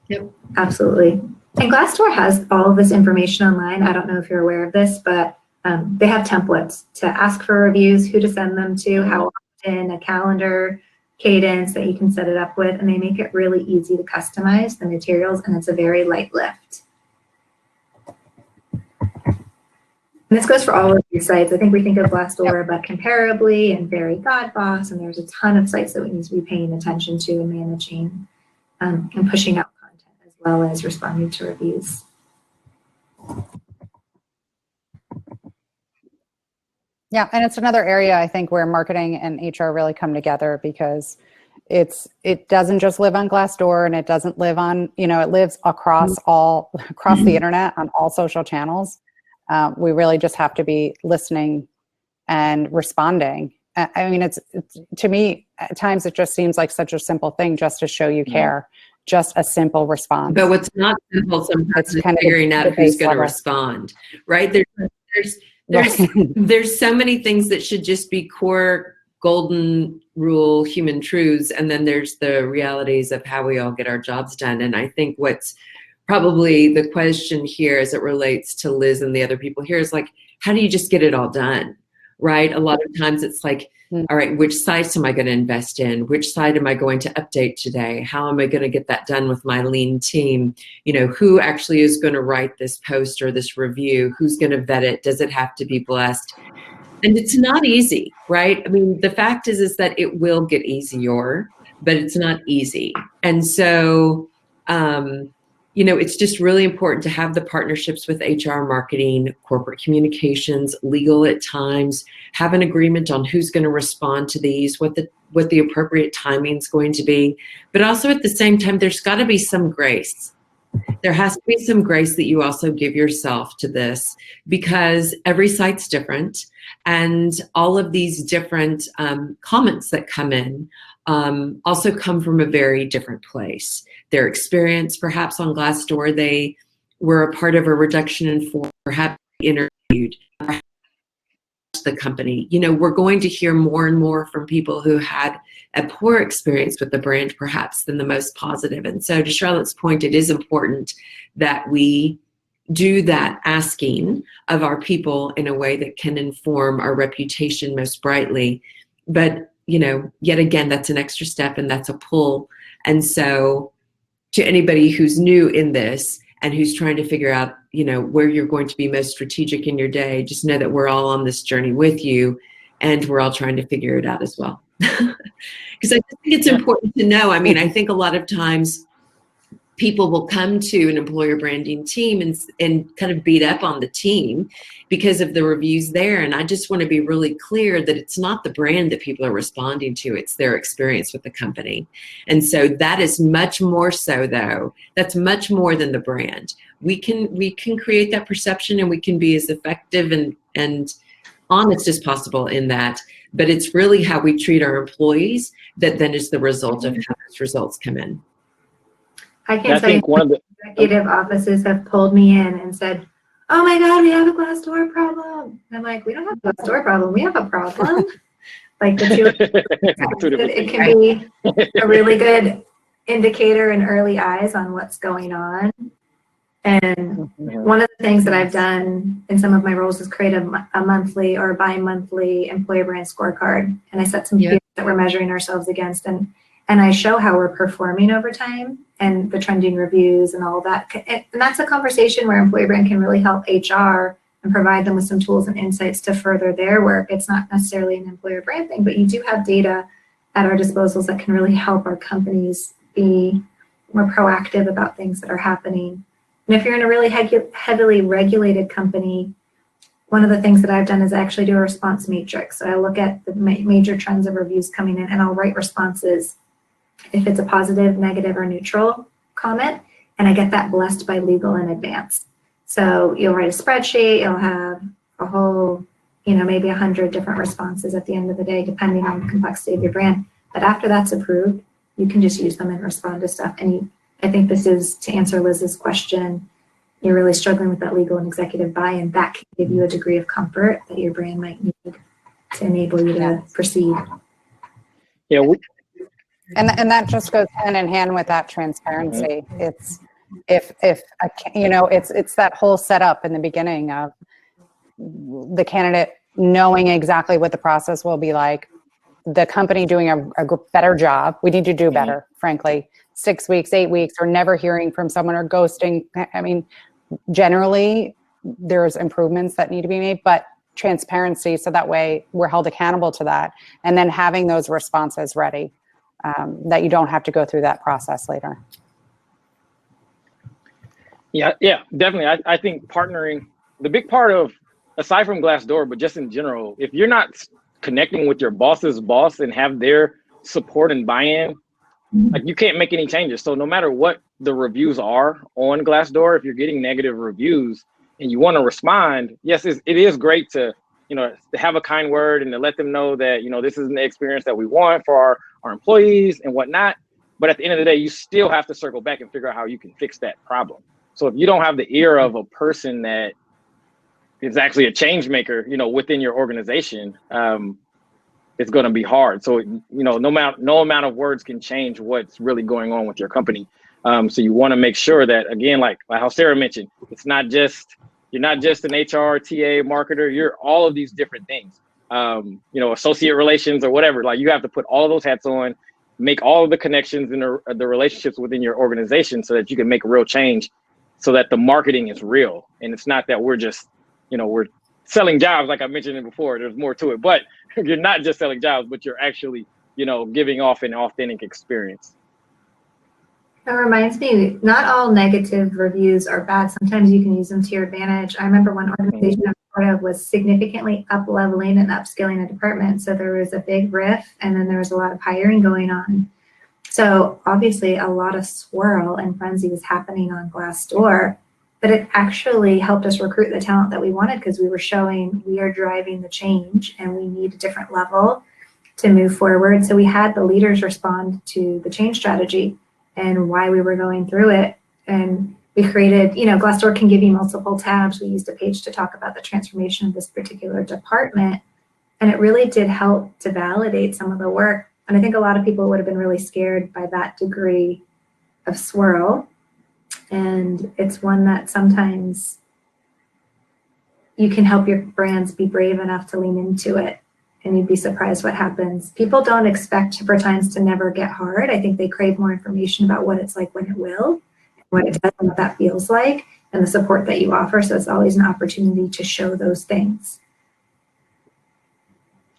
Yep. Absolutely. And Glassdoor has all of this information online. I don't know if you're aware of this, but they have templates to ask for reviews, who to send them to, how often, a calendar, cadence that you can set it up with, and they make it really easy to customize the materials, and it's a very light lift. And this goes for all of these sites. I think we think of Glassdoor, but Comparably and Very Godboss, and there's a ton of sites that we need to be paying attention to and managing and pushing out content as well as responding to reviews. Yeah, and it's another area I think where marketing and HR really come together, because it doesn't just live on Glassdoor, and it doesn't live on, it lives across the internet on all social channels. We really just have to be listening and responding. I mean, it's to me, at times it just seems like such a simple thing just to show you care, just a simple response. But what's not simple sometimes is figuring out who's going to respond, right? There's so many things that should just be core golden rule human truths, and then there's the realities of how we all get our jobs done. And I think what's probably the question here as it relates to Liz and the other people here is like, how do you just get it all done, right? A lot of times it's like, all right, which sites am I going to invest in? Which site am I going to update today? How am I going to get that done with my lean team? Who actually is going to write this post or this review? Who's going to vet it? Does it have to be blessed? And it's not easy, right? I mean, the fact is that it will get easier, but it's not easy. And so, it's just really important to have the partnerships with HR, marketing, corporate communications, legal at times, have an agreement on who's going to respond to these, what the appropriate timing is going to be. But also at the same time, there's got to be some grace. There has to be some grace that you also give yourself to this, because every site's different, and all of these different comments that come in also come from a very different place. Their experience, perhaps on Glassdoor, they were a part of a reduction in force, perhaps interviewed the company. We're going to hear more and more from people who had a poor experience with the brand, perhaps, than the most positive. And so to Charlotte's point, it is important that we do that asking of our people in a way that can inform our reputation most brightly. But, yet again, that's an extra step, and that's a pull. And so to anybody who's new in this and who's trying to figure out, where you're going to be most strategic in your day, just know that we're all on this journey with you, and we're all trying to figure it out as well. Because I think it's important to know. I mean, I think a lot of times people will come to an employer branding team and kind of beat up on the team because of the reviews there. And I just want to be really clear that it's not the brand that people are responding to, it's their experience with the company. And so that is much more so, though. That's much more than the brand. We can create that perception, and we can be as effective and honest as possible in that. But it's really how we treat our employees that then is the result of how those results come in. I can't tell you, one of the executive offices have pulled me in and said, "Oh my God, we have a Glassdoor problem." And I'm like, "We don't have a Glassdoor problem. We have a problem." Like the two, it can be a really good indicator and early eyes on what's going on. And one of the things that I've done in some of my roles is create a monthly or bi-monthly employer brand scorecard. And I set some peers that we're measuring ourselves against, and I show how we're performing over time and the trending reviews and all that. And that's a conversation where employer brand can really help HR and provide them with some tools and insights to further their work. It's not necessarily an employer brand thing, but you do have data at our disposals that can really help our companies be more proactive about things that are happening. And if you're in a really heavily regulated company, one of the things that I've done is actually do a response matrix. So I look at the major trends of reviews coming in, and I'll write responses if it's a positive, negative, or neutral comment, and I get that blessed by legal in advance. So you'll write a spreadsheet, you'll have a whole, maybe 100 different responses at the end of the day, depending on the complexity of your brand. But after that's approved, you can just use them and respond to stuff. And I think this is to answer Liz's question. You're really struggling with that legal and executive buy-in. That can give you a degree of comfort that your brand might need to enable you to proceed. Yeah, And that just goes hand in hand with that transparency. It's it's that whole setup in the beginning of the candidate knowing exactly what the process will be like, the company doing a better job. We need to do better, frankly. 6 weeks, 8 weeks, or never hearing from someone or ghosting. I mean, generally there's improvements that need to be made, but transparency, so that way we're held accountable to that, and then having those responses ready, that you don't have to go through that process later. Yeah, definitely. I think partnering, the big part of, aside from Glassdoor, but just in general, if you're not connecting with your boss's boss and have their support and buy-in, like, you can't make any changes. So no matter what the reviews are on Glassdoor, if you're getting negative reviews and you want to respond, yes, it is great to, to have a kind word and to let them know that, this isn't the experience that we want for our employees and whatnot. But at the end of the day, you still have to circle back and figure out how you can fix that problem. So if you don't have the ear of a person that is actually a change maker, within your organization, it's going to be hard. So, no amount of words can change what's really going on with your company. So you want to make sure that, again, like how Sarah mentioned, you're not just an HR, TA, marketer, you're all of these different things, associate relations or whatever. Like, you have to put all of those hats on, make all of the connections in the relationships within your organization so that you can make a real change, so that the marketing is real. And it's not that we're just, we're selling jobs, like I mentioned before. There's more to it, but you're not just selling jobs, but you're actually, giving off an authentic experience. That reminds me, not all negative reviews are bad. Sometimes you can use them to your advantage. I remember one organization I'm part of was significantly up-leveling and upskilling a department. So there was a big riff, and then there was a lot of hiring going on. So obviously a lot of swirl and frenzy was happening on Glassdoor, but it actually helped us recruit the talent that we wanted, because we were showing we are driving the change and we need a different level to move forward. So we had the leaders respond to the change strategy and why we were going through it. And we created, Glassdoor can give you multiple tabs. We used a page to talk about the transformation of this particular department. And it really did help to validate some of the work. And I think a lot of people would have been really scared by that degree of swirl. And it's one that sometimes you can help your brands be brave enough to lean into it, and you'd be surprised what happens. People don't expect for times to never get hard. I think they crave more information about what it's like when it will, what it does, and what that feels like, and the support that you offer. So it's always an opportunity to show those things.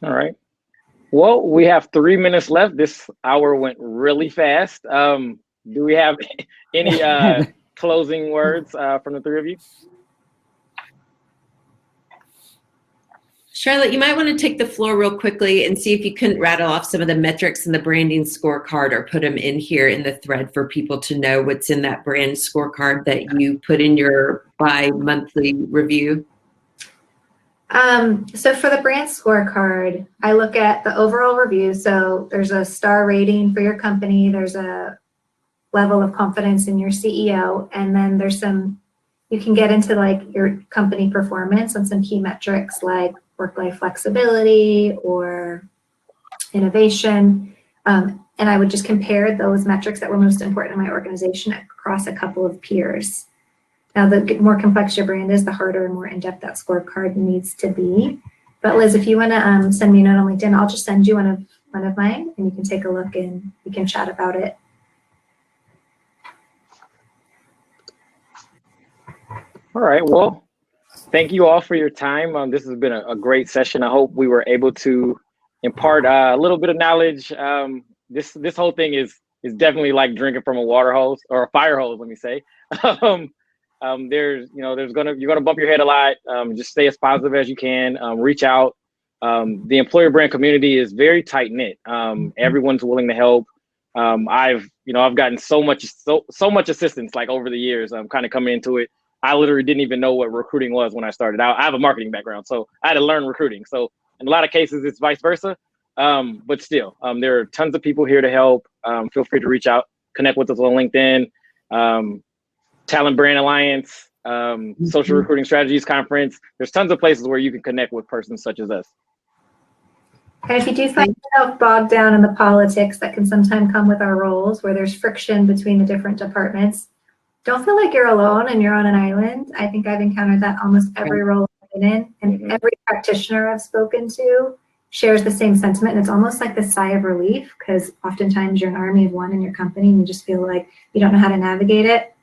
All right. Well, we have 3 minutes left. This hour went really fast. Do we have any closing words from the three of you? Charlotte, you might want to take the floor real quickly and see if you couldn't rattle off some of the metrics in the branding scorecard, or put them in here in the thread for people to know what's in that brand scorecard that you put in your bi-monthly review. So for the brand scorecard, I look at the overall review. So there's a star rating for your company. There's a level of confidence in your CEO. And then there's you can get into like your company performance on some key metrics like work-life flexibility or innovation. And I would just compare those metrics that were most important in my organization across a couple of peers. Now, the more complex your brand is, the harder and more in-depth that scorecard needs to be. But Liz, if you want to send me a note on LinkedIn, I'll just send you one of mine, and you can take a look and we can chat about it. All right. Well, thank you all for your time. This has been a great session. I hope we were able to impart a little bit of knowledge. This whole thing is definitely like drinking from a water hose, or a fire hose, let me say. You're gonna bump your head a lot. Just stay as positive as you can. Reach out. The employer brand community is very tight knit. Everyone's willing to help. I've gotten so much assistance like over the years. I'm kind of coming into it. I literally didn't even know what recruiting was when I started out. I have a marketing background, so I had to learn recruiting. So in a lot of cases, it's vice versa. But still, there are tons of people here to help. Feel free to reach out, connect with us on LinkedIn. Talent Brand Alliance, Social Recruiting Strategies Conference. There's tons of places where you can connect with persons such as us. And if you do find yourself bogged down in the politics that can sometimes come with our roles, where there's friction between the different departments, don't feel like you're alone and you're on an island. I think I've encountered that almost every role I've been in, and every practitioner I've spoken to shares the same sentiment. And it's almost like this sigh of relief, because oftentimes you're an army of one in your company and you just feel like you don't know how to navigate it.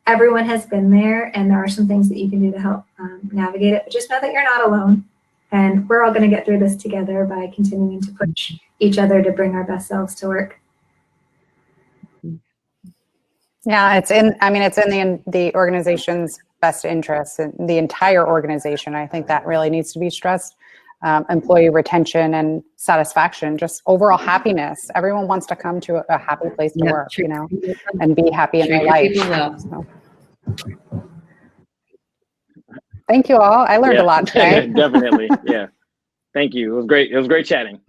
Everyone has been there, and there are some things that you can do to help navigate it. But just know that you're not alone. And we're all going to get through this together by continuing to push each other to bring our best selves to work. Yeah, it's in the organization's best interest, the entire organization. I think that really needs to be stressed. Employee retention and satisfaction, just overall happiness. Everyone wants to come to a happy place to work, and be happy in their life. So. Thank you all. I learned a lot today. Definitely. Yeah. Thank you. It was great. It was great chatting.